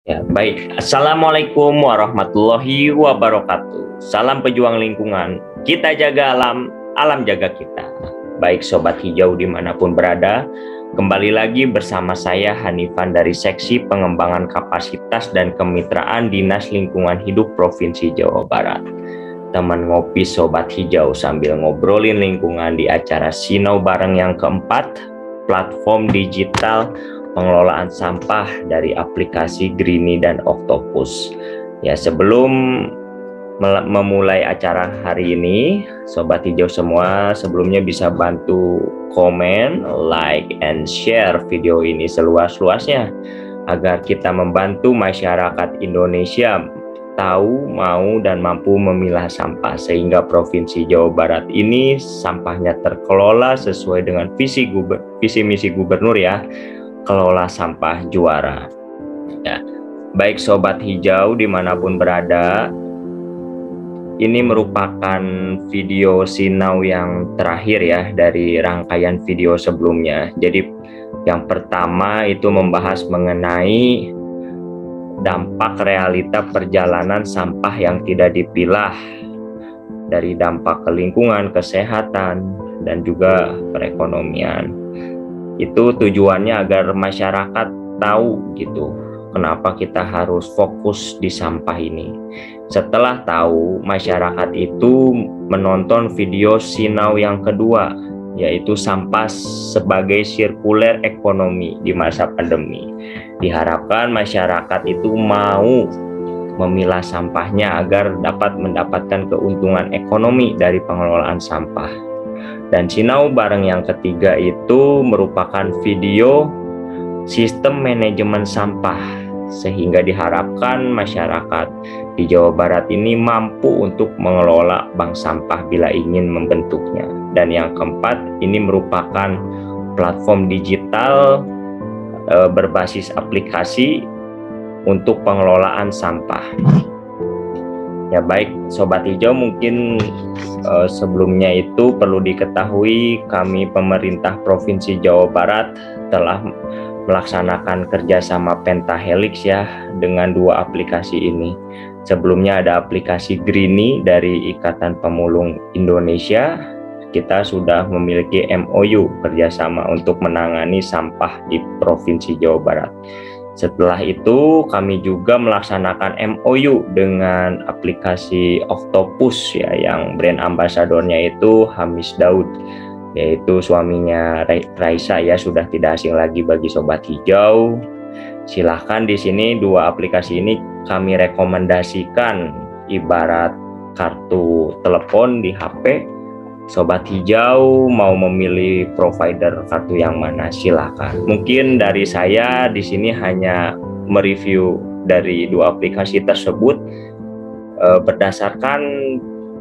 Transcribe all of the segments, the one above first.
Ya, baik. Assalamualaikum warahmatullahi wabarakatuh. Salam pejuang lingkungan. Kita jaga alam, alam jaga kita. Baik Sobat Hijau dimanapun berada, kembali lagi bersama saya Hanifan dari Seksi Pengembangan Kapasitas dan Kemitraan Dinas Lingkungan Hidup Provinsi Jawa Barat. Teman ngopi Sobat Hijau sambil ngobrolin lingkungan di acara Sinau Bareng yang keempat, platform digital pengelolaan sampah dari aplikasi Greeny dan Octopus. Ya, sebelum memulai acara hari ini, Sobat Hijau semua sebelumnya bisa bantu komen, like, and share video ini seluas-luasnya agar kita membantu masyarakat Indonesia tahu, mau, dan mampu memilah sampah sehingga Provinsi Jawa Barat ini sampahnya terkelola sesuai dengan visi misi gubernur ya, kelola sampah juara. Ya, baik Sobat Hijau dimanapun berada, ini merupakan video sinau yang terakhir ya dari rangkaian video sebelumnya. Jadi yang pertama itu membahas mengenai dampak realita perjalanan sampah yang tidak dipilah, dari dampak ke lingkungan, kesehatan, dan juga perekonomian. Itu tujuannya agar masyarakat tahu gitu kenapa kita harus fokus di sampah ini. Setelah tahu, masyarakat itu menonton video sinau yang kedua, yaitu sampah sebagai sirkuler ekonomi di masa pandemi. Diharapkan masyarakat itu mau memilah sampahnya agar dapat mendapatkan keuntungan ekonomi dari pengelolaan sampah. Dan sinau bareng yang ketiga itu merupakan video sistem manajemen sampah, sehingga diharapkan masyarakat di Jawa Barat ini mampu untuk mengelola bank sampah bila ingin membentuknya. Dan yang keempat, ini merupakan platform digital berbasis aplikasi untuk pengelolaan sampah. Ya baik Sobat Hijau, mungkin sebelumnya itu perlu diketahui kami pemerintah Provinsi Jawa Barat telah melaksanakan kerjasama Pentahelix ya dengan dua aplikasi ini. Sebelumnya ada aplikasi Greeny dari Ikatan Pemulung Indonesia. Kita sudah memiliki MOU kerjasama untuk menangani sampah di Provinsi Jawa Barat. Setelah itu kami juga melaksanakan MOU dengan aplikasi Octopus ya, yang brand ambasadornya itu Hamis Daud, yaitu suaminya Raisa ya, sudah tidak asing lagi bagi Sobat Hijau. Silahkan di sini dua aplikasi ini kami rekomendasikan ibarat kartu telepon di HP. Sobat Hijau mau memilih provider kartu yang mana, silahkan. Mungkin dari saya di sini hanya mereview dari dua aplikasi tersebut berdasarkan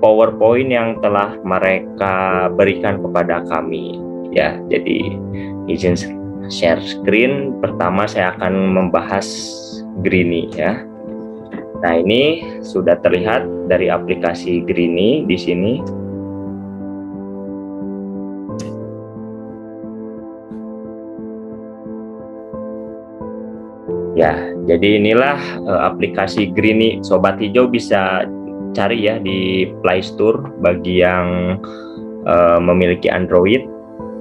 PowerPoint yang telah mereka berikan kepada kami ya. Jadi izin share screen. Pertama saya akan membahas Greeny ya. Nah, ini sudah terlihat dari aplikasi Greeny di sini. Ya, jadi inilah aplikasi Greeny. Sobat Hijau bisa cari ya di Play Store bagi yang memiliki Android.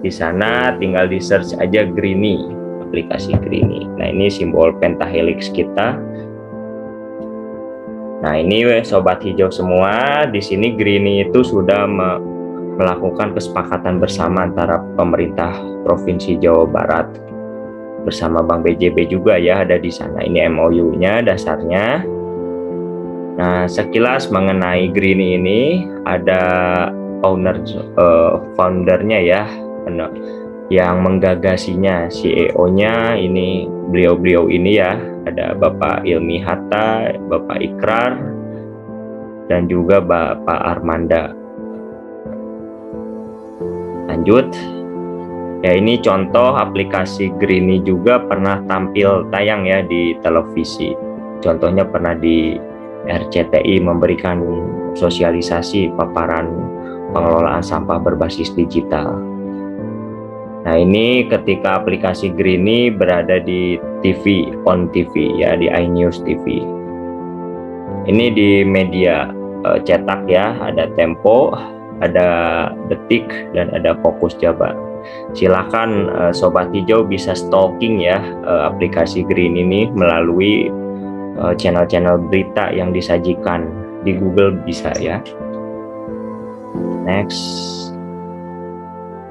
Di sana tinggal di search aja Greeny, aplikasi Greeny. Nah, ini simbol pentahelix kita. Nah, ini Sobat Hijau semua, di sini Greeny itu sudah melakukan kesepakatan bersama antara pemerintah Provinsi Jawa Barat bersama Bank BJB juga ya, ada di sana. Ini MOU-nya dasarnya. Nah, sekilas mengenai Greeny ini, ada foundernya ya, yang menggagasinya, CEO-nya ini beliau ini ya, ada Bapak Ilmi Hatta, Bapak Ikrar, dan juga Bapak Armanda. Lanjut. Ya, ini contoh aplikasi Greeny juga pernah tampil tayang ya di televisi. Contohnya pernah di RCTI memberikan sosialisasi paparan pengelolaan sampah berbasis digital. Nah, ini ketika aplikasi Greenie berada di TV, on TV ya, di iNews TV. Ini di media cetak ya, ada Tempo, ada Detik, dan ada Fokus Jabar. Silakan Sobat Hijau bisa stalking ya aplikasi Greenie ini melalui channel-channel berita yang disajikan di Google bisa ya. Next.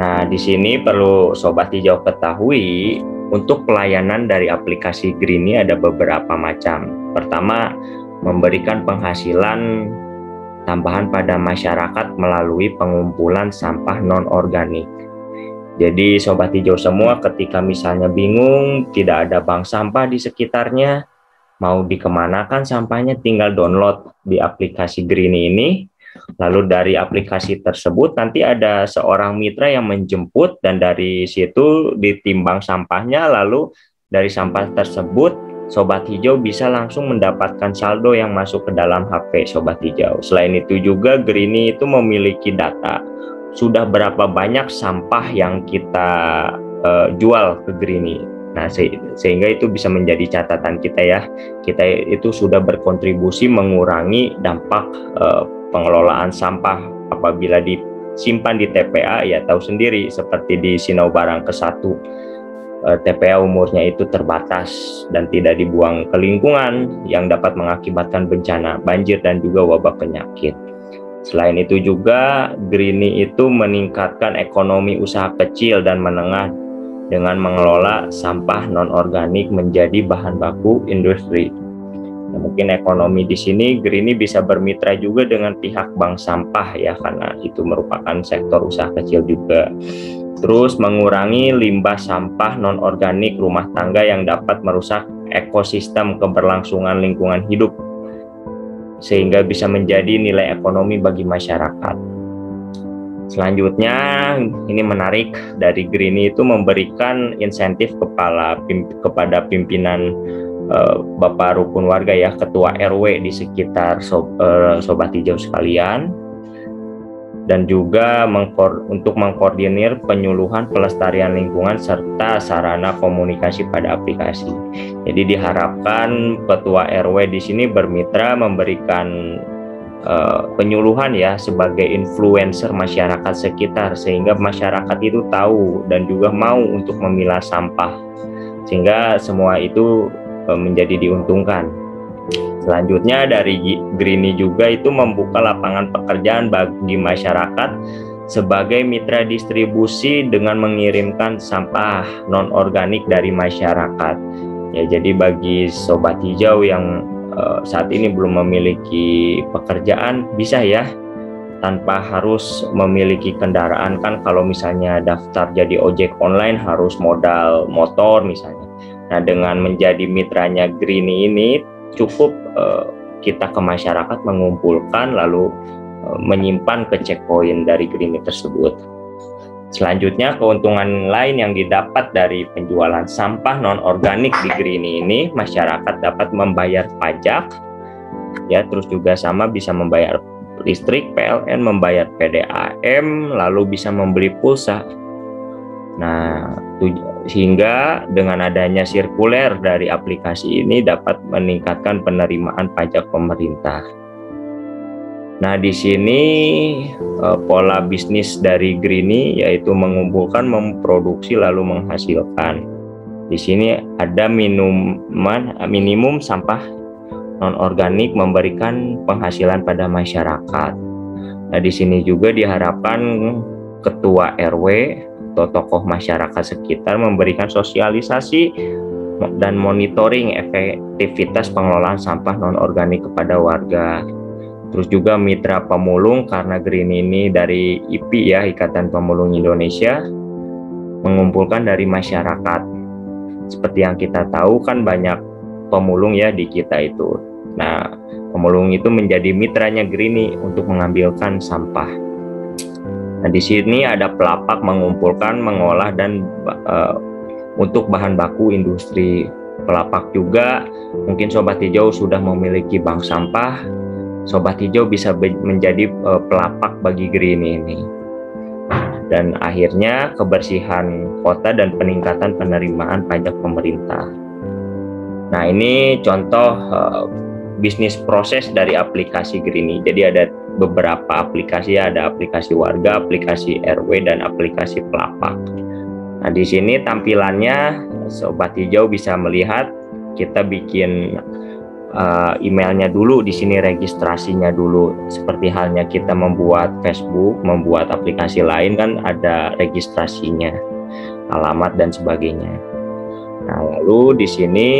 Nah, di sini perlu Sobat Hijau ketahui, untuk pelayanan dari aplikasi Greenie ada beberapa macam. Pertama, memberikan penghasilan tambahan pada masyarakat melalui pengumpulan sampah non-organik. Jadi Sobat Hijau semua ketika misalnya bingung, tidak ada bank sampah di sekitarnya, mau dikemanakan sampahnya, tinggal download di aplikasi Greenie ini. Lalu dari aplikasi tersebut nanti ada seorang mitra yang menjemput, dan dari situ ditimbang sampahnya, lalu dari sampah tersebut Sobat Hijau bisa langsung mendapatkan saldo yang masuk ke dalam HP Sobat Hijau. Selain itu juga Greenie itu memiliki data sudah berapa banyak sampah yang kita jual ke Greenie. Nah, sehingga itu bisa menjadi catatan kita ya. Kita itu sudah berkontribusi mengurangi dampak pengelolaan sampah apabila disimpan di TPA. Ya tahu sendiri seperti di Sinau Barang ke-1, TPA umurnya itu terbatas dan tidak dibuang ke lingkungan yang dapat mengakibatkan bencana banjir dan juga wabah penyakit. Selain itu juga Greenie itu meningkatkan ekonomi usaha kecil dan menengah dengan mengelola sampah non-organik menjadi bahan baku industri. Nah, mungkin ekonomi di sini Greenie bisa bermitra juga dengan pihak bank sampah ya, karena itu merupakan sektor usaha kecil juga. Terus mengurangi limbah sampah non-organik rumah tangga yang dapat merusak ekosistem keberlangsungan lingkungan hidup, sehingga bisa menjadi nilai ekonomi bagi masyarakat. Selanjutnya, ini menarik, dari Greenie itu memberikan insentif kepada pimpinan Bapak Rukun Warga ya, Ketua RW di sekitar Sobat Hijau sekalian, dan juga untuk mengkoordinir penyuluhan pelestarian lingkungan serta sarana komunikasi pada aplikasi. Jadi diharapkan Ketua RW di sini bermitra memberikan penyuluhan ya sebagai influencer masyarakat sekitar, sehingga masyarakat itu tahu dan juga mau untuk memilah sampah, sehingga semua itu menjadi diuntungkan. Selanjutnya dari Greenie juga itu membuka lapangan pekerjaan bagi masyarakat sebagai mitra distribusi dengan mengirimkan sampah non-organik dari masyarakat. Ya, jadi bagi Sobat Hijau yang saat ini belum memiliki pekerjaan, bisa ya tanpa harus memiliki kendaraan. Kan kalau misalnya daftar jadi ojek online harus modal motor misalnya. Nah, dengan menjadi mitranya Greenie ini cukup kita ke masyarakat mengumpulkan lalu menyimpan ke checkpoint dari Greenie tersebut. Selanjutnya, keuntungan lain yang didapat dari penjualan sampah non-organik di Greenie ini, masyarakat dapat membayar pajak ya, terus juga sama bisa membayar listrik, PLN, membayar PDAM, lalu bisa membeli pulsa. Nah, sehingga dengan adanya sirkuler dari aplikasi ini dapat meningkatkan penerimaan pajak pemerintah. Nah, di sini pola bisnis dari Greenie yaitu mengumpulkan, memproduksi, lalu menghasilkan. Di sini ada minimum sampah non-organik memberikan penghasilan pada masyarakat. Nah, di sini juga diharapkan Ketua RW atau tokoh masyarakat sekitar memberikan sosialisasi dan monitoring efektivitas pengelolaan sampah non-organik kepada warga. Terus juga mitra pemulung, karena Greenie ini dari IPI ya, Ikatan Pemulung Indonesia, mengumpulkan dari masyarakat. Seperti yang kita tahu kan banyak pemulung ya di kita itu. Nah, pemulung itu menjadi mitranya Greenie untuk mengambilkan sampah. Nah, di sini ada pelapak mengumpulkan, mengolah, dan untuk bahan baku industri. Pelapak juga mungkin Sobat Hijau sudah memiliki bank sampah. Sobat Hijau bisa menjadi pelapak bagi Greenie ini. dan akhirnya kebersihan kota dan peningkatan penerimaan pajak pemerintah. Nah, ini contoh bisnis proses dari aplikasi Greeny. Jadi ada beberapa aplikasi, ada aplikasi warga, aplikasi RW, dan aplikasi pelapak. Nah, di sini tampilannya Sobat Hijau bisa melihat kita bikin emailnya dulu, di sini registrasinya dulu. Seperti halnya kita membuat Facebook, membuat aplikasi lain kan ada registrasinya, alamat dan sebagainya. Nah, lalu di sini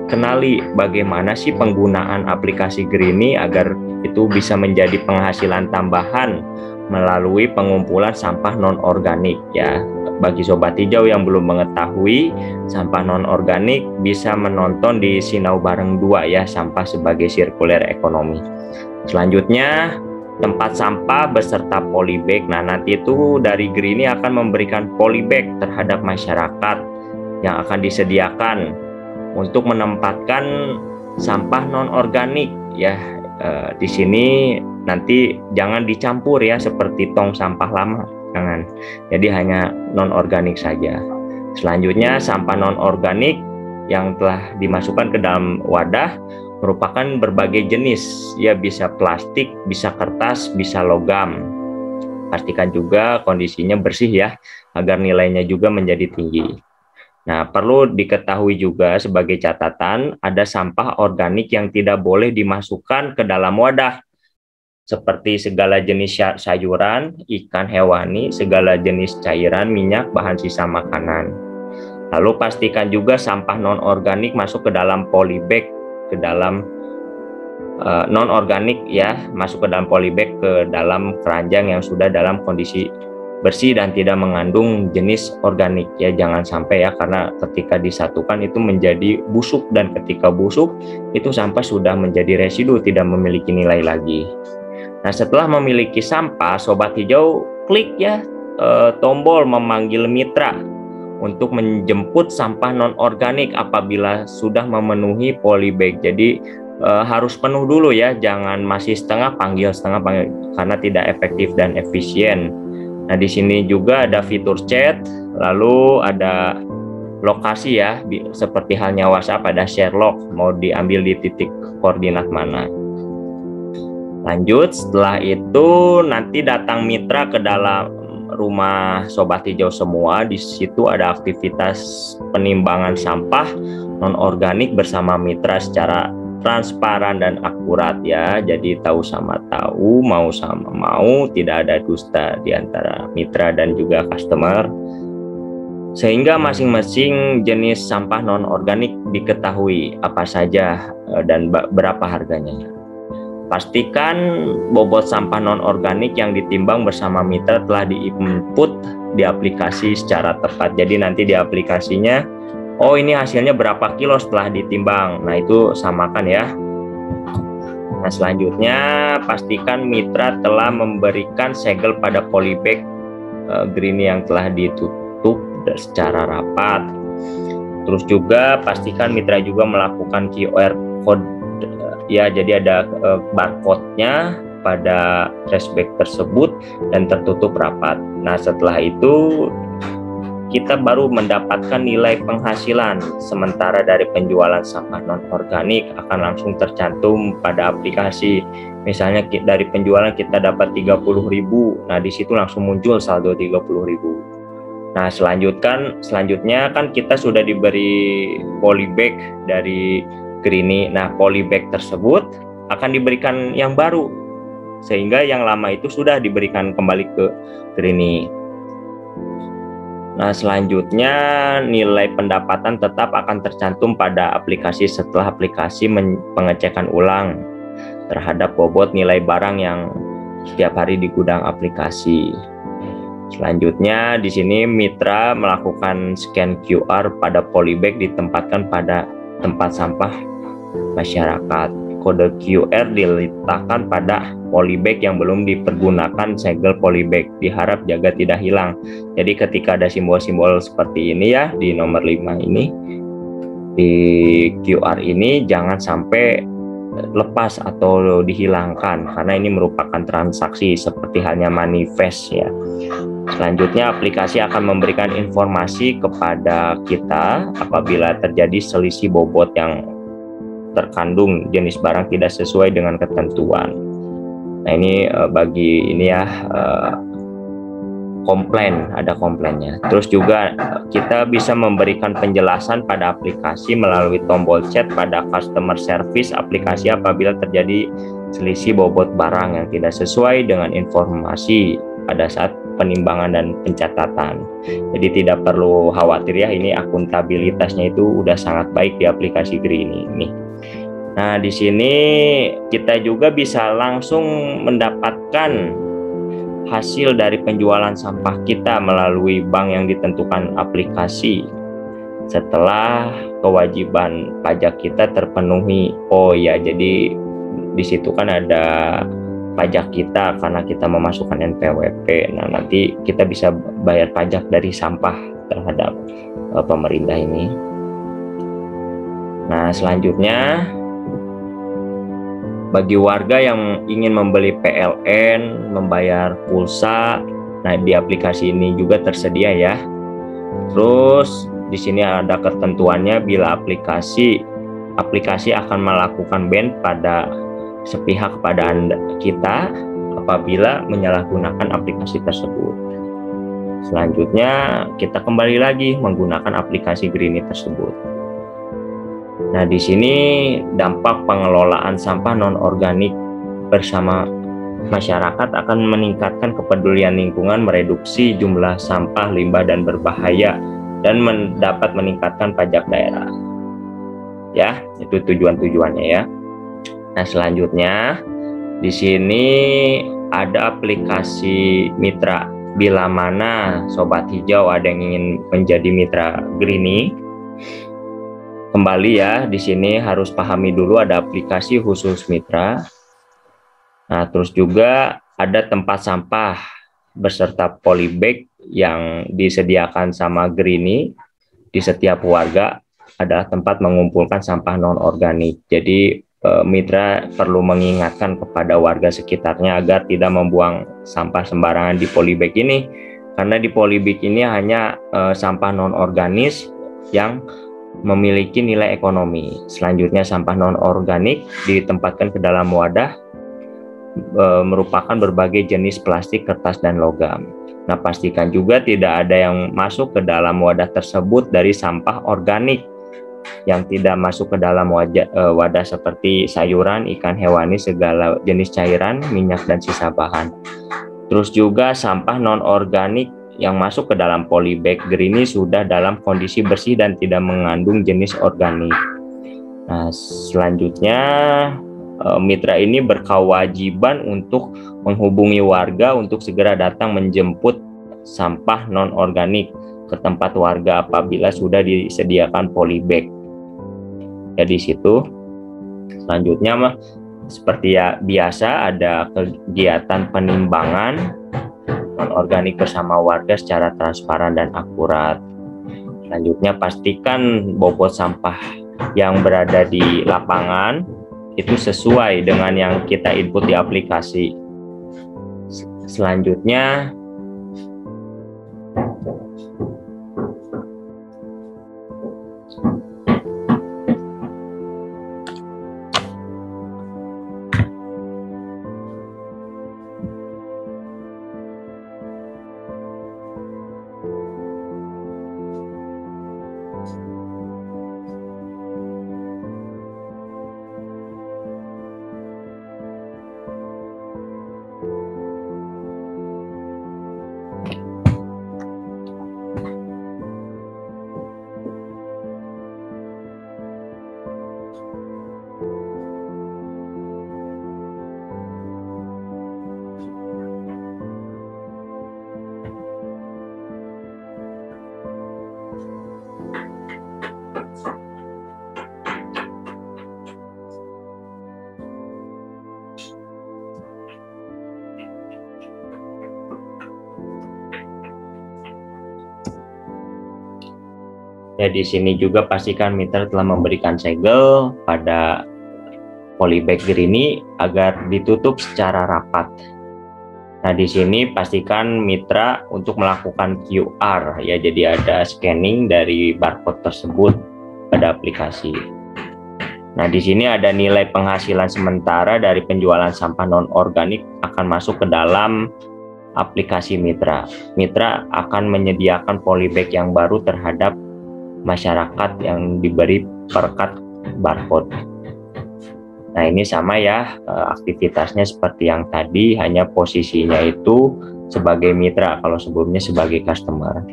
kenali bagaimana sih penggunaan aplikasi Greeny agar itu bisa menjadi penghasilan tambahan melalui pengumpulan sampah non-organik ya. Bagi Sobat Hijau yang belum mengetahui sampah non-organik, bisa menonton di Sinau Bareng 2 ya, sampah sebagai sirkuler ekonomi. Selanjutnya tempat sampah beserta polybag. Nah, nanti itu dari Greeny akan memberikan polybag terhadap masyarakat yang akan disediakan untuk menempatkan sampah non-organik ya. Di sini nanti jangan dicampur ya seperti tong sampah lama, jangan. Jadi hanya non-organik saja. Selanjutnya sampah non-organik yang telah dimasukkan ke dalam wadah merupakan berbagai jenis ya, bisa plastik, bisa kertas, bisa logam. Pastikan juga kondisinya bersih ya agar nilainya juga menjadi tinggi. Nah, perlu diketahui juga sebagai catatan, ada sampah organik yang tidak boleh dimasukkan ke dalam wadah, seperti segala jenis sayuran, ikan hewani, segala jenis cairan, minyak, bahan sisa makanan. Lalu pastikan juga sampah non-organik masuk ke dalam polybag, ke dalam non-organik ya, masuk ke dalam polybag, ke dalam keranjang yang sudah dalam kondisi bersih dan tidak mengandung jenis organik ya. Jangan sampai ya, karena ketika disatukan itu menjadi busuk, dan ketika busuk itu sampah sudah menjadi residu, tidak memiliki nilai lagi. Nah, setelah memiliki sampah, Sobat Hijau klik ya tombol memanggil mitra untuk menjemput sampah non-organik apabila sudah memenuhi polybag. Jadi harus penuh dulu ya, jangan masih setengah panggil, karena tidak efektif dan efisien. Nah, di sini juga ada fitur chat, lalu ada lokasi ya, seperti halnya WhatsApp ada share log, mau diambil di titik koordinat mana. Lanjut, setelah itu nanti datang mitra ke dalam rumah Sobat Hijau semua. Di situ ada aktivitas penimbangan sampah non-organik bersama mitra secara transparan dan akurat ya. Jadi tahu sama tahu, mau sama mau, tidak ada dusta di antara mitra dan juga customer. Sehingga masing-masing jenis sampah non-organik diketahui apa saja dan berapa harganya. Pastikan bobot sampah non-organik yang ditimbang bersama mitra telah diinput di aplikasi secara tepat. Jadi nanti di aplikasinya, oh ini hasilnya berapa kilo setelah ditimbang. Nah, itu samakan ya. Nah, selanjutnya pastikan mitra telah memberikan segel pada polybag Greeny yang telah ditutup secara rapat. Terus juga pastikan mitra juga melakukan QR code ya, jadi ada barcode-nya pada trash bag tersebut dan tertutup rapat. Nah, setelah itu kita baru mendapatkan nilai penghasilan. Sementara dari penjualan sampah non-organik akan langsung tercantum pada aplikasi. Misalnya dari penjualan kita dapat 30.000. Nah, di situ langsung muncul saldo 30.000. Nah, selanjutnya kan kita sudah diberi polybag dari Greeny. Nah, polybag tersebut akan diberikan yang baru, sehingga yang lama itu sudah diberikan kembali ke Greeny. Nah, selanjutnya nilai pendapatan tetap akan tercantum pada aplikasi setelah aplikasi pengecekan ulang terhadap bobot nilai barang yang setiap hari di gudang aplikasi. Selanjutnya di sini mitra melakukan scan QR pada polybag ditempatkan pada tempat sampah masyarakat. Kode QR diletakkan pada polybag yang belum dipergunakan segel polybag, diharap jaga tidak hilang. Jadi ketika ada simbol-simbol seperti ini ya di nomor 5 ini, di QR ini jangan sampai lepas atau dihilangkan, karena ini merupakan transaksi seperti halnya manifest ya. Selanjutnya, aplikasi akan memberikan informasi kepada kita apabila terjadi selisih bobot yang terkandung jenis barang tidak sesuai dengan ketentuan. Nah, ini bagi ini ya komplain, ada komplainnya. Terus juga kita bisa memberikan penjelasan pada aplikasi melalui tombol chat pada customer service aplikasi apabila terjadi selisih bobot barang yang tidak sesuai dengan informasi pada saat penimbangan dan pencatatan. Jadi tidak perlu khawatir ya, ini akuntabilitasnya itu udah sangat baik di aplikasi Greeny ini. Nah, di sini kita juga bisa langsung mendapatkan hasil dari penjualan sampah kita melalui bank yang ditentukan aplikasi setelah kewajiban pajak kita terpenuhi. Oh ya, jadi di situ kan ada pajak kita karena kita memasukkan NPWP. Nah, nanti kita bisa bayar pajak dari sampah terhadap pemerintah ini. Nah, selanjutnya bagi warga yang ingin membeli PLN, membayar pulsa, nah di aplikasi ini juga tersedia ya. Terus di sini ada ketentuannya bila aplikasi akan melakukan ban pada sepihak kepada kita apabila menyalahgunakan aplikasi tersebut. Selanjutnya kita kembali lagi menggunakan aplikasi Greeny tersebut. Nah, di sini dampak pengelolaan sampah non-organik bersama masyarakat akan meningkatkan kepedulian lingkungan, mereduksi jumlah sampah, limbah, dan berbahaya, dan dapat meningkatkan pajak daerah. Ya, itu tujuan-tujuannya ya. Nah, selanjutnya di sini ada aplikasi mitra. Bila mana Sobat Hijau ada yang ingin menjadi mitra Greeny, kembali ya, di sini harus pahami dulu ada aplikasi khusus mitra. Nah, terus juga ada tempat sampah beserta polybag yang disediakan sama Greeny di setiap warga adalah tempat mengumpulkan sampah non-organik. Jadi mitra perlu mengingatkan kepada warga sekitarnya agar tidak membuang sampah sembarangan di polybag ini, karena di polybag ini hanya sampah non-organis yang memiliki nilai ekonomi. Selanjutnya sampah non-organik ditempatkan ke dalam wadah merupakan berbagai jenis plastik, kertas, dan logam. Nah, pastikan juga tidak ada yang masuk ke dalam wadah tersebut dari sampah organik yang tidak masuk ke dalam wadah seperti sayuran, ikan hewani, segala jenis cairan, minyak, dan sisa bahan. Terus juga sampah non-organik yang masuk ke dalam polybag Greeny sudah dalam kondisi bersih dan tidak mengandung jenis organik. Nah, selanjutnya mitra ini berkewajiban untuk menghubungi warga untuk segera datang menjemput sampah non-organik ke tempat warga apabila sudah disediakan polybag. Jadi situ. Selanjutnya seperti ya biasa ada kegiatan penimbangan non-organik bersama warga secara transparan dan akurat. Selanjutnya pastikan bobot sampah yang berada di lapangan itu sesuai dengan yang kita input di aplikasi. Selanjutnya ya, di sini juga pastikan mitra telah memberikan segel pada polybag Greeny agar ditutup secara rapat. Nah, di sini pastikan mitra untuk melakukan QR ya, jadi ada scanning dari barcode tersebut pada aplikasi. Nah, di sini ada nilai penghasilan sementara dari penjualan sampah non-organik akan masuk ke dalam aplikasi mitra. Mitra akan menyediakan polybag yang baru terhadap masyarakat yang diberi perkat barcode. Nah, ini sama ya, aktivitasnya seperti yang tadi, hanya posisinya itu sebagai mitra, kalau sebelumnya sebagai customer.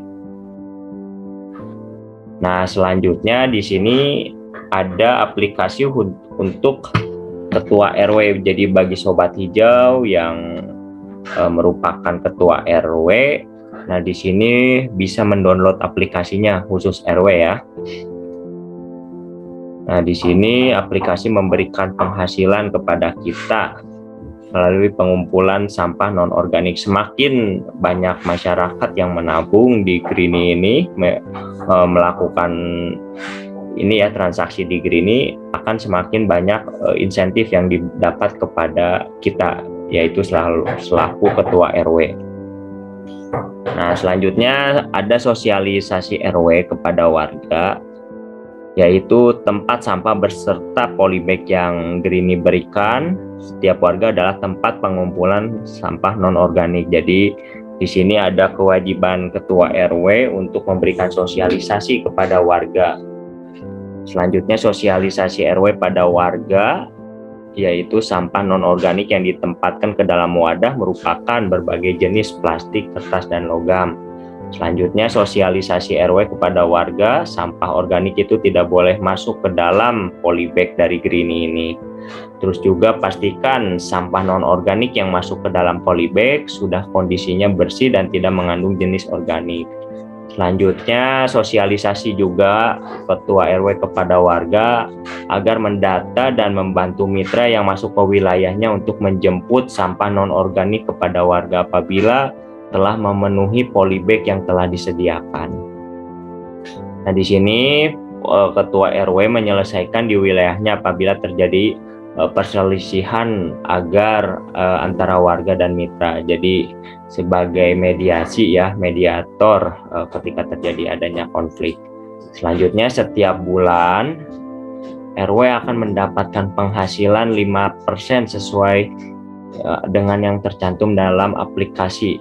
Nah, selanjutnya di sini ada aplikasi untuk ketua RW. Jadi bagi sobat hijau yang merupakan ketua RW, nah di sini bisa mendownload aplikasinya khusus RW ya. Nah, di sini aplikasi memberikan penghasilan kepada kita melalui pengumpulan sampah non-organik. Semakin banyak masyarakat yang menabung di Greenie ini, melakukan ini ya, transaksi di Greenie, akan semakin banyak insentif yang didapat kepada kita, yaitu selaku ketua RW. Nah, selanjutnya ada sosialisasi RW kepada warga, yaitu tempat sampah beserta polybag yang Greenie berikan. Setiap warga adalah tempat pengumpulan sampah non-organik. Jadi di sini ada kewajiban ketua RW untuk memberikan sosialisasi kepada warga. Selanjutnya sosialisasi RW pada warga, yaitu sampah non-organik yang ditempatkan ke dalam wadah merupakan berbagai jenis plastik, kertas, dan logam. Selanjutnya sosialisasi RW kepada warga, sampah organik itu tidak boleh masuk ke dalam polybag dari Greenie ini. Terus juga pastikan sampah non-organik yang masuk ke dalam polybag sudah kondisinya bersih dan tidak mengandung jenis organik. Selanjutnya sosialisasi juga ketua RW kepada warga agar mendata dan membantu mitra yang masuk ke wilayahnya untuk menjemput sampah non-organik kepada warga apabila telah memenuhi polybag yang telah disediakan. Nah, di sini ketua RW menyelesaikan di wilayahnya apabila terjadi perselisihan agar antara warga dan mitra. Jadi sebagai mediasi ya, mediator ketika terjadi adanya konflik. Selanjutnya setiap bulan RW akan mendapatkan penghasilan 5% sesuai dengan yang tercantum dalam aplikasi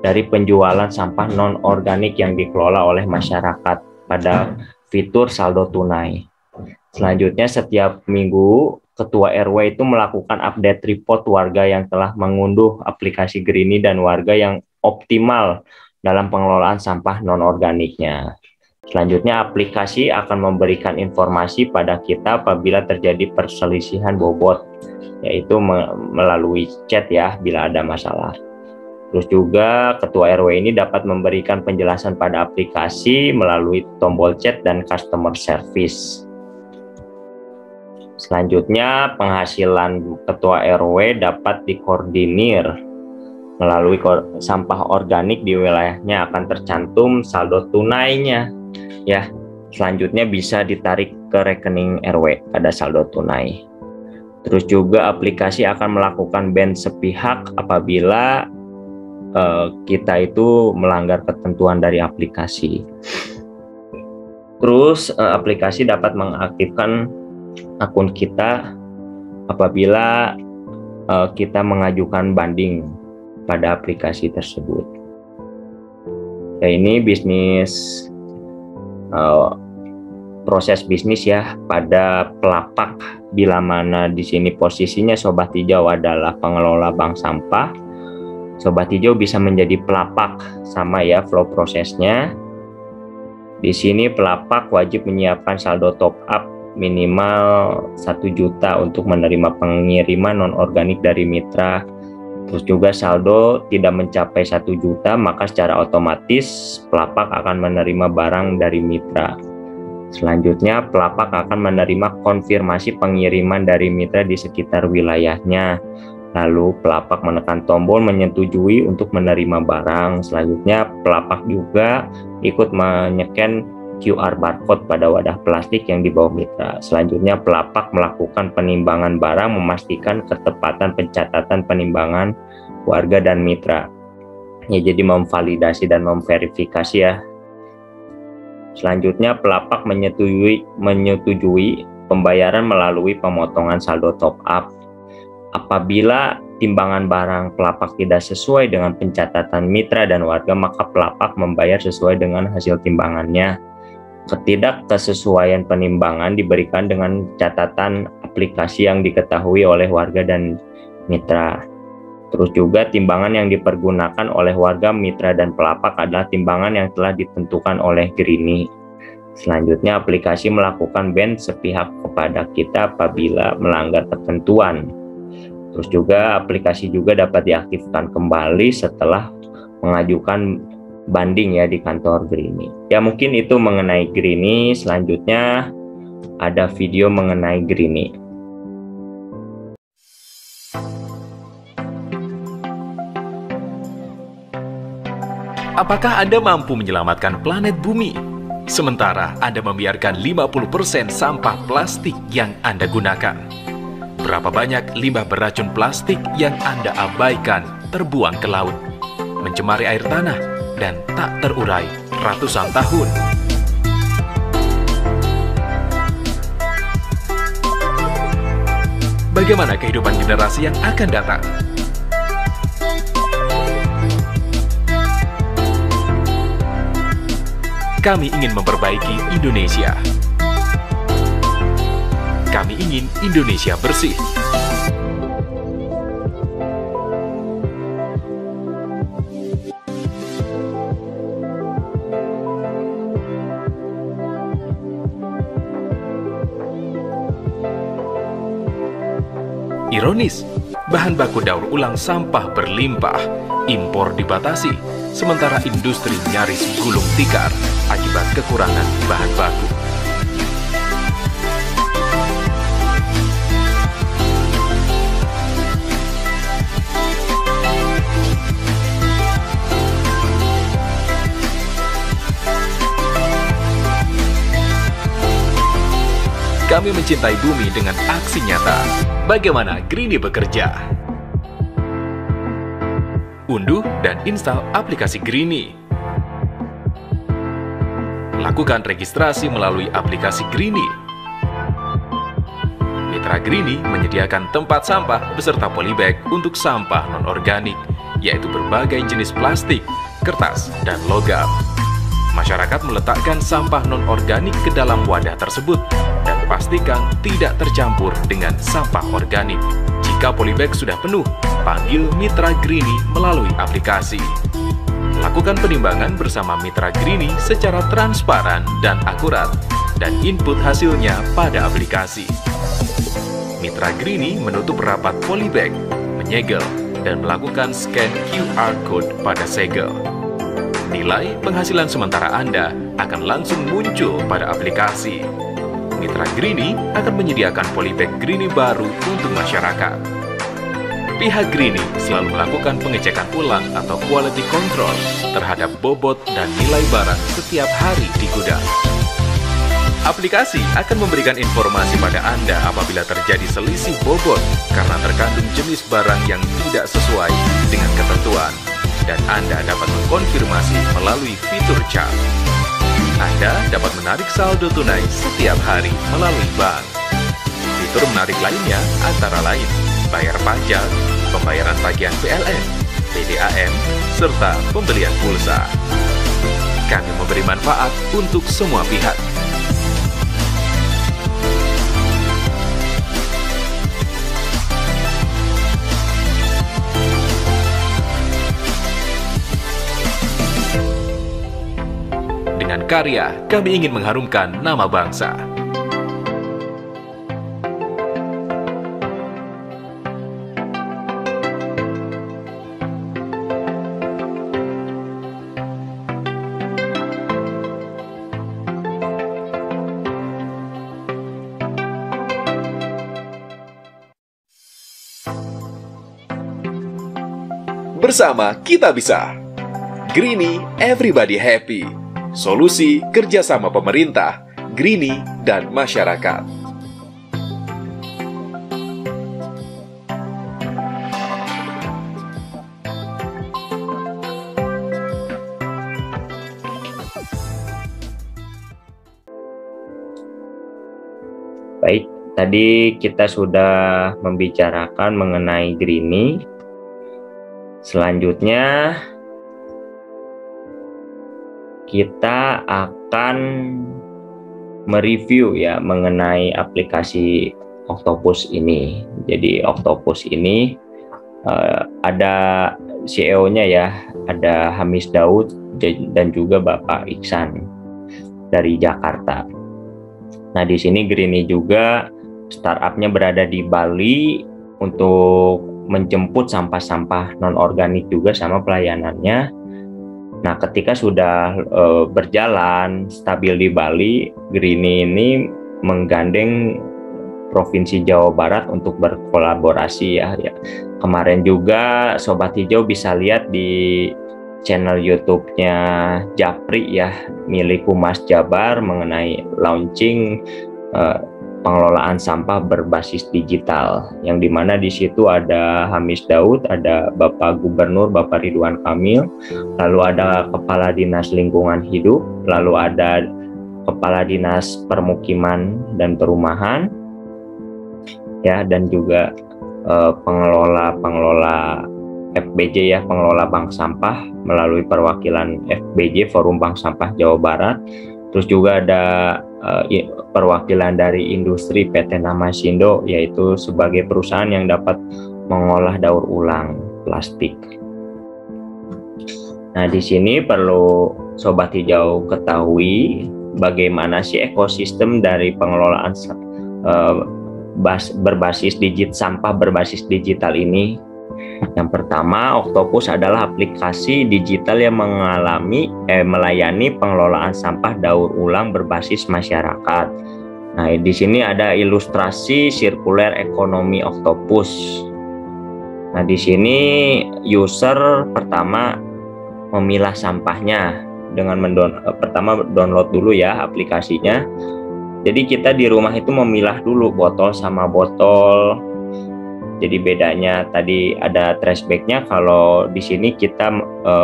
dari penjualan sampah non-organik yang dikelola oleh masyarakat pada fitur saldo tunai. Selanjutnya setiap minggu ketua RW itu melakukan update report warga yang telah mengunduh aplikasi Greenie dan warga yang optimal dalam pengelolaan sampah non-organiknya. Selanjutnya aplikasi akan memberikan informasi pada kita apabila terjadi perselisihan bobot, yaitu melalui chat ya bila ada masalah. Terus juga ketua RW ini dapat memberikan penjelasan pada aplikasi melalui tombol chat dan customer service. Selanjutnya penghasilan ketua RW dapat dikoordinir melalui sampah organik di wilayahnya akan tercantum saldo tunainya ya. Selanjutnya bisa ditarik ke rekening RW pada saldo tunai. Terus juga aplikasi akan melakukan ban sepihak apabila kita itu melanggar ketentuan dari aplikasi. Terus aplikasi dapat mengaktifkan akun kita apabila kita mengajukan banding pada aplikasi tersebut. Ya, ini bisnis proses bisnis ya pada pelapak, bila mana di sini posisinya sobat hijau adalah pengelola bank sampah. Sobat hijau bisa menjadi pelapak, sama ya flow prosesnya. Di sini pelapak wajib menyiapkan saldo top up minimal 1 juta untuk menerima pengiriman non-organik dari mitra. Terus juga saldo tidak mencapai 1 juta, maka secara otomatis pelapak akan menerima barang dari mitra. Selanjutnya pelapak akan menerima konfirmasi pengiriman dari mitra di sekitar wilayahnya. Lalu pelapak menekan tombol menyetujui untuk menerima barang. Selanjutnya pelapak juga ikut menyeken QR barcode pada wadah plastik yang dibawa mitra. Selanjutnya pelapak melakukan penimbangan barang, memastikan ketepatan pencatatan penimbangan warga dan mitra. Ya, jadi memvalidasi dan memverifikasi ya. Selanjutnya, pelapak menyetujui pembayaran melalui pemotongan saldo top up. Apabila timbangan barang pelapak tidak sesuai dengan pencatatan mitra dan warga, maka pelapak membayar sesuai dengan hasil timbangannya. Ketidaksesuaian penimbangan diberikan dengan catatan aplikasi yang diketahui oleh warga dan mitra. Terus juga timbangan yang dipergunakan oleh warga, mitra, dan pelapak adalah timbangan yang telah ditentukan oleh Greenie. Selanjutnya, aplikasi melakukan ban sepihak kepada kita apabila melanggar ketentuan. Terus juga aplikasi juga dapat diaktifkan kembali setelah mengajukan banding ya di kantor Greenie. Ya, mungkin itu mengenai Greenie. Selanjutnya ada video mengenai Greenie. Apakah Anda mampu menyelamatkan planet bumi? Sementara Anda membiarkan 50% sampah plastik yang Anda gunakan. Berapa banyak limbah beracun plastik yang Anda abaikan terbuang ke laut, mencemari air tanah, dan tak terurai ratusan tahun. Bagaimana kehidupan generasi yang akan datang? Kami ingin memperbaiki Indonesia. Kami ingin Indonesia bersih. Ironis, bahan baku daur ulang sampah berlimpah, impor dibatasi, sementara industri nyaris gulung tikar akibat kekurangan bahan baku. Kami mencintai bumi dengan aksi nyata. Bagaimana Greenie bekerja? Unduh dan install aplikasi Greenie. Lakukan registrasi melalui aplikasi Greenie. Mitra Greenie menyediakan tempat sampah beserta polybag untuk sampah non-organik, yaitu berbagai jenis plastik, kertas, dan logam. Masyarakat meletakkan sampah non-organik ke dalam wadah tersebut dan pastikan tidak tercampur dengan sampah organik. Jika polybag sudah penuh, panggil Mitra Greenie melalui aplikasi. Lakukan penimbangan bersama Mitra Greenie secara transparan dan akurat, dan input hasilnya pada aplikasi. Mitra Greenie menutup rapat polybag, menyegel, dan melakukan scan QR Code pada segel. Nilai penghasilan sementara Anda akan langsung muncul pada aplikasi. Mitra Greenie akan menyediakan polybag Greenie baru untuk masyarakat. Pihak Greenie selalu melakukan pengecekan ulang atau quality control terhadap bobot dan nilai barang setiap hari di gudang. Aplikasi akan memberikan informasi pada Anda apabila terjadi selisih bobot karena terkandung jenis barang yang tidak sesuai dengan ketentuan, dan Anda dapat mengkonfirmasi melalui fitur chat. Anda dapat menarik saldo tunai setiap hari melalui bank. Fitur menarik lainnya antara lain bayar pajak, pembayaran tagihan PLN, PDAM, serta pembelian pulsa. Kami memberi manfaat untuk semua pihak. Dengan karya, kami ingin mengharumkan nama bangsa. Bersama kita bisa. Greenie, everybody happy. Solusi kerjasama pemerintah, Greenie, dan masyarakat. tadi kita sudah membicarakan mengenai Greenie. Selanjutnya kita akan mereview ya mengenai aplikasi Octopus ini. Jadi Octopus ini ada CEO-nya ya, ada Hamis Daud dan juga Bapak Iksan dari Jakarta. Nah, di sini Greenie juga startupnya berada di Bali untuk menjemput sampah-sampah non-organik juga sama pelayanannya. Nah, ketika sudah berjalan stabil di Bali, Greenie ini menggandeng Provinsi Jawa Barat untuk berkolaborasi ya. Kemarin juga Sobat Hijau bisa lihat di channel YouTube-nya Japri ya, milik Humas Jabar mengenai launching pengelolaan sampah berbasis digital, yang dimana di situ ada Hamis Daud, ada Bapak Gubernur Bapak Ridwan Kamil, lalu ada Kepala Dinas Lingkungan Hidup, lalu ada Kepala Dinas Permukiman dan Perumahan, ya, dan juga pengelola FBJ ya, pengelola bank sampah melalui perwakilan FBJ Forum Bank Sampah Jawa Barat. Terus juga ada perwakilan dari industri PT Namasindo, yaitu sebagai perusahaan yang dapat mengolah daur ulang plastik. Nah, di sini perlu Sobat Hijau ketahui bagaimana sih ekosistem dari pengelolaan sampah berbasis digital ini. Yang pertama, Octopus adalah aplikasi digital yang melayani pengelolaan sampah daur ulang berbasis masyarakat. Nah, di sini ada ilustrasi sirkuler ekonomi Octopus. Nah, di sini user pertama memilah sampahnya dengan pertama download dulu ya aplikasinya. Jadi kita di rumah itu memilah dulu botol sama botol. Jadi bedanya tadi ada trash bag-nya, kalau di sini kita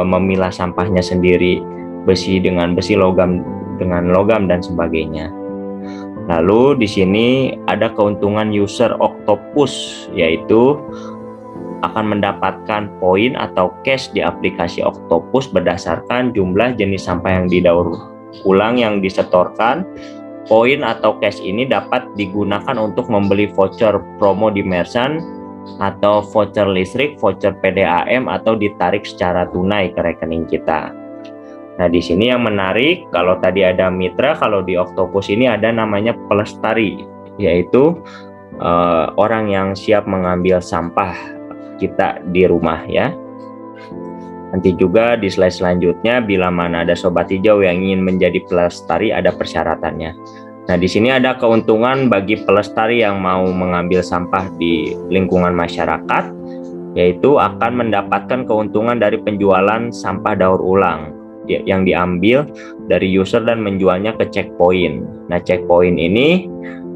memilah sampahnya sendiri, besi dengan besi, logam dengan logam dan sebagainya. Lalu di sini ada keuntungan user Octopus, yaitu akan mendapatkan poin atau cash di aplikasi Octopus berdasarkan jumlah jenis sampah yang didaur ulang yang disetorkan. Poin atau cash ini dapat digunakan untuk membeli voucher promo di Merchant, atau voucher listrik, voucher PDAM, atau ditarik secara tunai ke rekening kita. Nah, di sini yang menarik, kalau tadi ada mitra, kalau di Octopus ini ada namanya pelestari, yaitu orang yang siap mengambil sampah kita di rumah ya. Nanti juga di slide selanjutnya, bila mana ada Sobat Hijau yang ingin menjadi pelestari, ada persyaratannya. Nah, di sini ada keuntungan bagi pelestari yang mau mengambil sampah di lingkungan masyarakat, yaitu akan mendapatkan keuntungan dari penjualan sampah daur ulang yang diambil dari user dan menjualnya ke checkpoint. Nah, checkpoint ini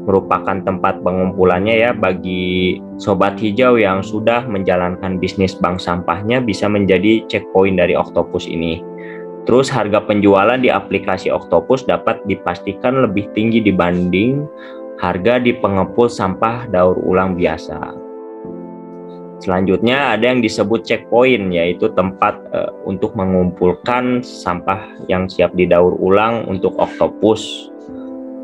merupakan tempat pengumpulannya ya bagi Sobat Hijau yang sudah menjalankan bisnis bank sampahnya, bisa menjadi checkpoint dari Octopus ini. Terus harga penjualan di aplikasi Octopus dapat dipastikan lebih tinggi dibanding harga di pengepul sampah daur ulang biasa. Selanjutnya ada yang disebut checkpoint, yaitu tempat untuk mengumpulkan sampah yang siap didaur ulang untuk Octopus.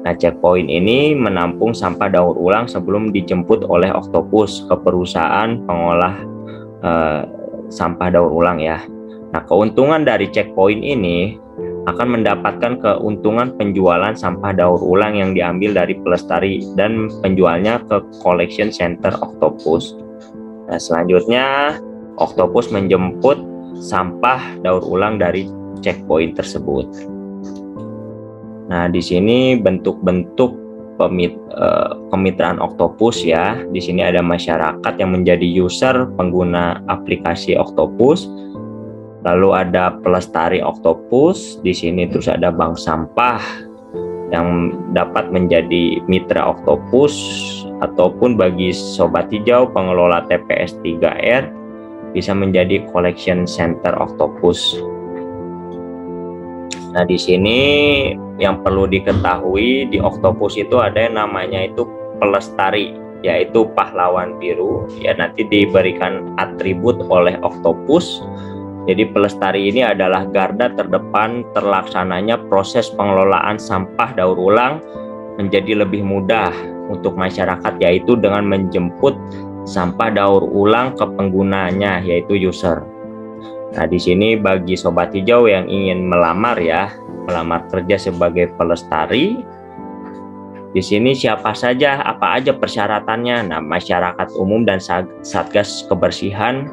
Nah, checkpoint ini menampung sampah daur ulang sebelum dijemput oleh Octopus ke perusahaan pengolah sampah daur ulang ya. Nah, keuntungan dari checkpoint ini akan mendapatkan keuntungan penjualan sampah daur ulang yang diambil dari pelestari dan penjualnya ke collection center Octopus. Nah, selanjutnya Octopus menjemput sampah daur ulang dari checkpoint tersebut. Nah, di sini bentuk-bentuk kemitraan Octopus ya. Di sini ada masyarakat yang menjadi user pengguna aplikasi Octopus. Lalu ada pelestari Octopus, di sini terus ada bank sampah yang dapat menjadi mitra Octopus, ataupun bagi Sobat Hijau pengelola TPS 3R bisa menjadi collection center Octopus. Nah, di sini yang perlu diketahui di Octopus itu ada yang namanya itu pelestari, yaitu pahlawan biru, ya nanti diberikan atribut oleh Oktopus. Jadi pelestari ini adalah garda terdepan terlaksananya proses pengelolaan sampah daur ulang menjadi lebih mudah untuk masyarakat, yaitu dengan menjemput sampah daur ulang ke penggunanya, yaitu user. Nah, di sini bagi sobat hijau yang ingin melamar kerja sebagai pelestari, di sini siapa saja, apa aja persyaratannya. Nah, masyarakat umum dan Satgas Kebersihan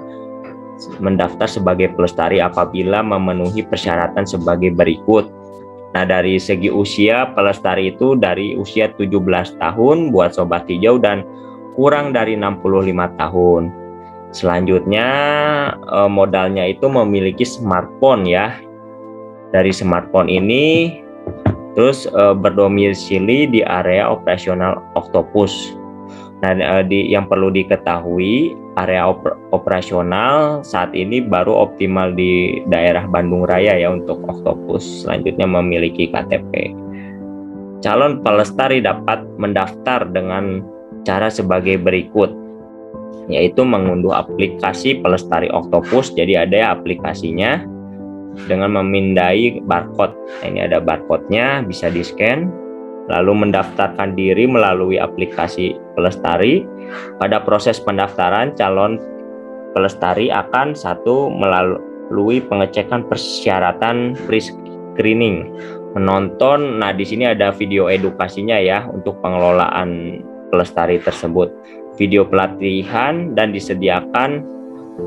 mendaftar sebagai pelestari apabila memenuhi persyaratan sebagai berikut. Nah, dari segi usia, pelestari itu dari usia 17 tahun buat sobat hijau dan kurang dari 65 tahun. Selanjutnya modalnya itu memiliki smartphone ya. Dari smartphone ini terus berdomisili di area operasional Oktopus. Nah, yang perlu diketahui, area operasional saat ini baru optimal di daerah Bandung Raya ya untuk Oktopus. Selanjutnya memiliki KTP. Calon pelestari dapat mendaftar dengan cara sebagai berikut, yaitu mengunduh aplikasi Pelestari Oktopus. Jadi ada aplikasinya dengan memindai barcode. Nah, ini ada barcode-nya, bisa di-scan. Lalu mendaftarkan diri melalui aplikasi Pelestari. Pada proses pendaftaran, calon pelestari akan melalui pengecekan persyaratan pre-screening, menonton. Nah, di sini ada video edukasinya ya untuk pengelolaan pelestari tersebut, video pelatihan, dan disediakan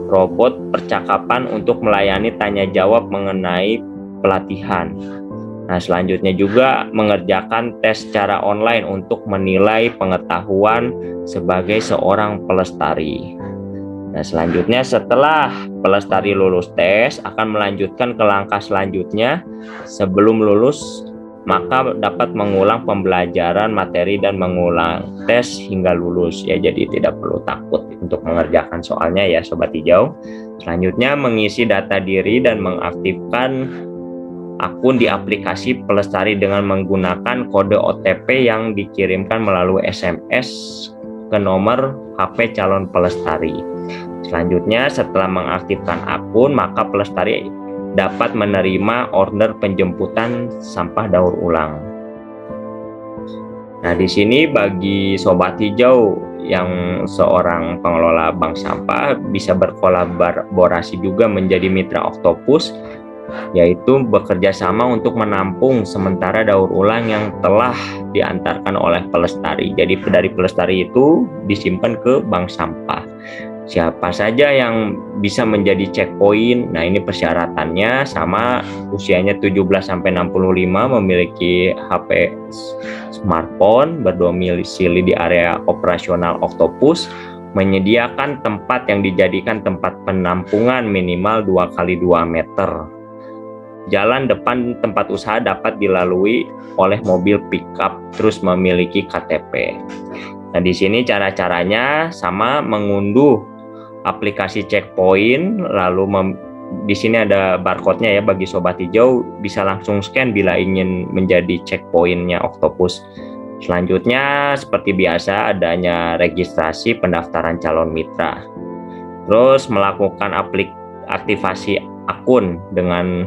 robot percakapan untuk melayani tanya jawab mengenai pelatihan. Nah, selanjutnya juga mengerjakan tes secara online untuk menilai pengetahuan sebagai seorang pelestari. Nah, selanjutnya setelah pelestari lulus tes, akan melanjutkan ke langkah selanjutnya. Sebelum lulus, maka dapat mengulang pembelajaran materi dan mengulang tes hingga lulus ya. Jadi tidak perlu takut untuk mengerjakan soalnya ya sobat hijau. Selanjutnya mengisi data diri dan mengaktifkan akun di aplikasi Pelestari dengan menggunakan kode OTP yang dikirimkan melalui SMS ke nomor HP calon pelestari. Selanjutnya setelah mengaktifkan akun, maka pelestari dapat menerima order penjemputan sampah daur ulang. Nah, di sini bagi sobat hijau yang seorang pengelola bank sampah bisa berkolaborasi juga menjadi mitra Oktopus, yaitu bekerja sama untuk menampung sementara daur ulang yang telah diantarkan oleh pelestari. Jadi dari pelestari itu disimpan ke bank sampah. Siapa saja yang bisa menjadi checkpoint. Nah, ini persyaratannya sama, usianya 17-65, memiliki HP smartphone, berdomisili di area operasional Oktopus, menyediakan tempat yang dijadikan tempat penampungan minimal 2x2 meter. Jalan depan tempat usaha dapat dilalui oleh mobil pickup, terus memiliki KTP. Nah, di sini cara-caranya sama, mengunduh aplikasi checkpoint, lalu di sini ada barcode-nya ya, bagi sobat hijau bisa langsung scan bila ingin menjadi checkpoint-nya Oktopus. Selanjutnya seperti biasa adanya registrasi pendaftaran calon mitra. Terus melakukan aktivasi akun dengan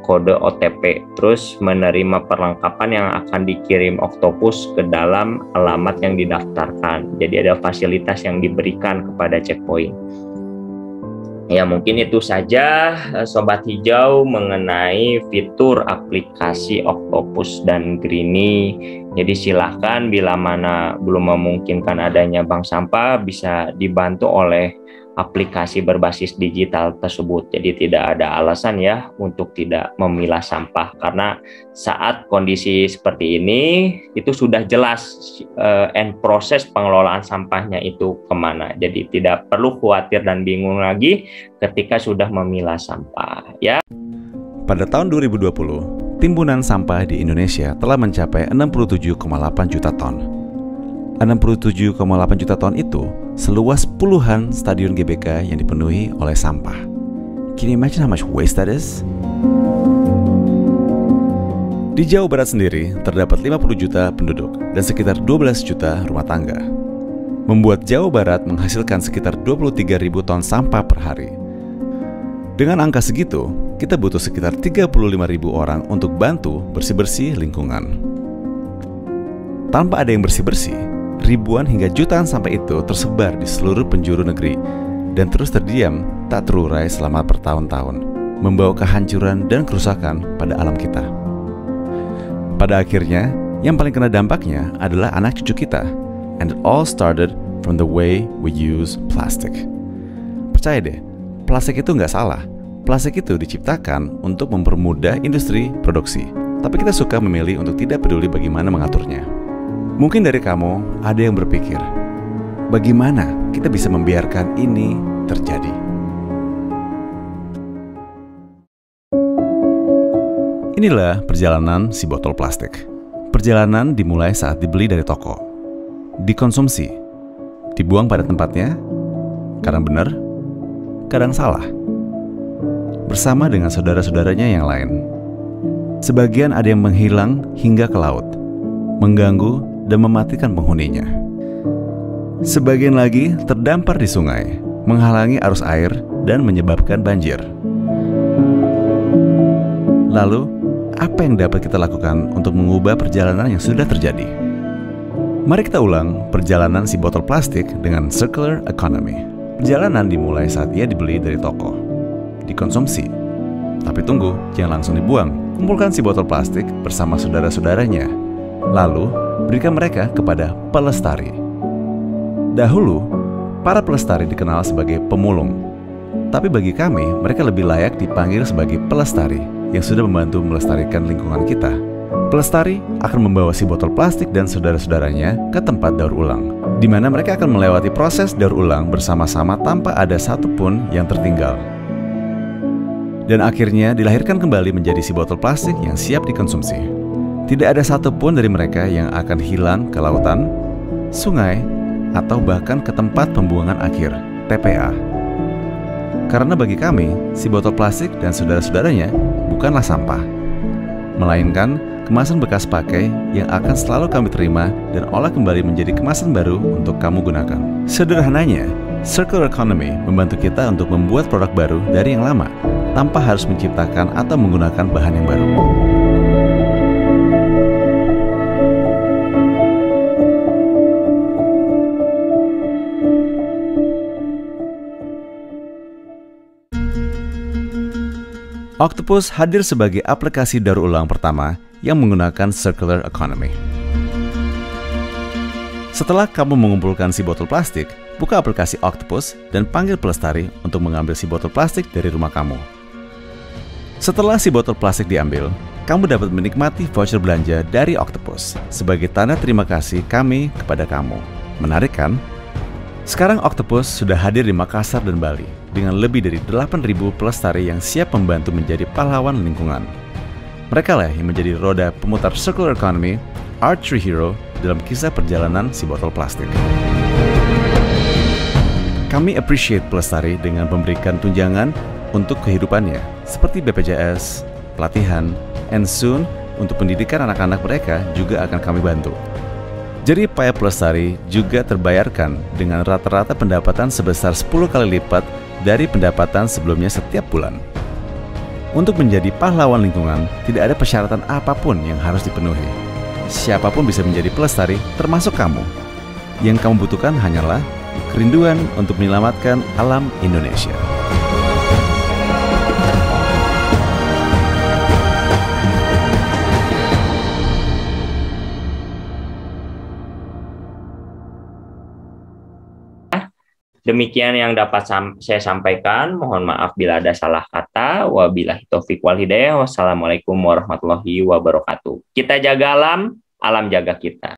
kode OTP, terus menerima perlengkapan yang akan dikirim Oktopus ke dalam alamat yang didaftarkan. Jadi ada fasilitas yang diberikan kepada checkpoint. Ya, mungkin itu saja sobat hijau mengenai fitur aplikasi Oktopus dan Greeny. Jadi silahkan bila mana belum memungkinkan adanya bank sampah, bisa dibantu oleh aplikasi berbasis digital tersebut. Jadi tidak ada alasan ya untuk tidak memilah sampah, karena saat kondisi seperti ini itu sudah jelas end proses pengelolaan sampahnya itu kemana. Jadi tidak perlu khawatir dan bingung lagi ketika sudah memilah sampah ya. Pada tahun 2020, timbunan sampah di Indonesia telah mencapai 67,8 juta ton. 67,8 juta ton itu seluas puluhan stadion GBK yang dipenuhi oleh sampah. Can you imagine how much waste that is? Di Jawa Barat sendiri terdapat 50 juta penduduk dan sekitar 12 juta rumah tangga. Membuat Jawa Barat menghasilkan sekitar 23.000 ton sampah per hari. Dengan angka segitu, kita butuh sekitar 35.000 orang untuk bantu bersih-bersih lingkungan. Tanpa ada yang bersih-bersih, ribuan hingga jutaan sampah itu tersebar di seluruh penjuru negeri dan terus terdiam tak terurai selama bertahun-tahun, membawa kehancuran dan kerusakan pada alam kita. Pada akhirnya, yang paling kena dampaknya adalah anak cucu kita. And it all started from the way we use plastic. Percaya deh, plastik itu nggak salah. Plastik itu diciptakan untuk mempermudah industri produksi. Tapi kita suka memilih untuk tidak peduli bagaimana mengaturnya. Mungkin dari kamu ada yang berpikir, bagaimana kita bisa membiarkan ini terjadi? Inilah perjalanan si botol plastik. Perjalanan dimulai saat dibeli dari toko, dikonsumsi, dibuang pada tempatnya, kadang benar, kadang salah, bersama dengan saudara-saudaranya yang lain. Sebagian ada yang menghilang hingga ke laut, mengganggu dan mematikan penghuninya. Sebagian lagi terdampar di sungai, menghalangi arus air dan menyebabkan banjir. Lalu, apa yang dapat kita lakukan untuk mengubah perjalanan yang sudah terjadi? Mari kita ulang perjalanan si botol plastik dengan circular economy. Perjalanan dimulai saat ia dibeli dari toko, dikonsumsi. Tapi tunggu, jangan langsung dibuang. Kumpulkan si botol plastik bersama saudara-saudaranya. Lalu, berikan mereka kepada pelestari. Dahulu, para pelestari dikenal sebagai pemulung. Tapi bagi kami, mereka lebih layak dipanggil sebagai pelestari yang sudah membantu melestarikan lingkungan kita. Pelestari akan membawa si botol plastik dan saudara-saudaranya ke tempat daur ulang, di mana mereka akan melewati proses daur ulang bersama-sama tanpa ada satupun yang tertinggal. Dan akhirnya dilahirkan kembali menjadi si botol plastik yang siap dikonsumsi. Tidak ada satupun dari mereka yang akan hilang ke lautan, sungai, atau bahkan ke tempat pembuangan akhir, TPA. Karena bagi kami, si botol plastik dan saudara-saudaranya bukanlah sampah, melainkan kemasan bekas pakai yang akan selalu kami terima dan olah kembali menjadi kemasan baru untuk kamu gunakan. Sederhananya, circular economy membantu kita untuk membuat produk baru dari yang lama, tanpa harus menciptakan atau menggunakan bahan yang baru. Octopus hadir sebagai aplikasi daur ulang pertama yang menggunakan circular economy. Setelah kamu mengumpulkan si botol plastik, buka aplikasi Octopus dan panggil pelestari untuk mengambil si botol plastik dari rumah kamu. Setelah si botol plastik diambil, kamu dapat menikmati voucher belanja dari Octopus sebagai tanda terima kasih kami kepada kamu. Menarik kan? Sekarang Octopus sudah hadir di Makassar dan Bali dengan lebih dari 8.000 pelestari yang siap membantu menjadi pahlawan lingkungan. Mereka lah yang menjadi roda pemutar circular economy, our true hero dalam kisah perjalanan si botol plastik. Kami appreciate pelestari dengan memberikan tunjangan untuk kehidupannya, seperti BPJS, pelatihan, and soon untuk pendidikan anak-anak mereka juga akan kami bantu. Jadi payah pelestari juga terbayarkan dengan rata-rata pendapatan sebesar 10 kali lipat dari pendapatan sebelumnya setiap bulan. Untuk menjadi pahlawan lingkungan, tidak ada persyaratan apapun yang harus dipenuhi. Siapapun bisa menjadi pelestari, termasuk kamu. Yang kamu butuhkan hanyalah kerinduan untuk menyelamatkan alam Indonesia. Demikian yang dapat saya sampaikan. Mohon maaf bila ada salah kata. Wabillahi taufiq wal hidayah. Wassalamualaikum warahmatullahi wabarakatuh. Kita jaga alam, alam jaga kita.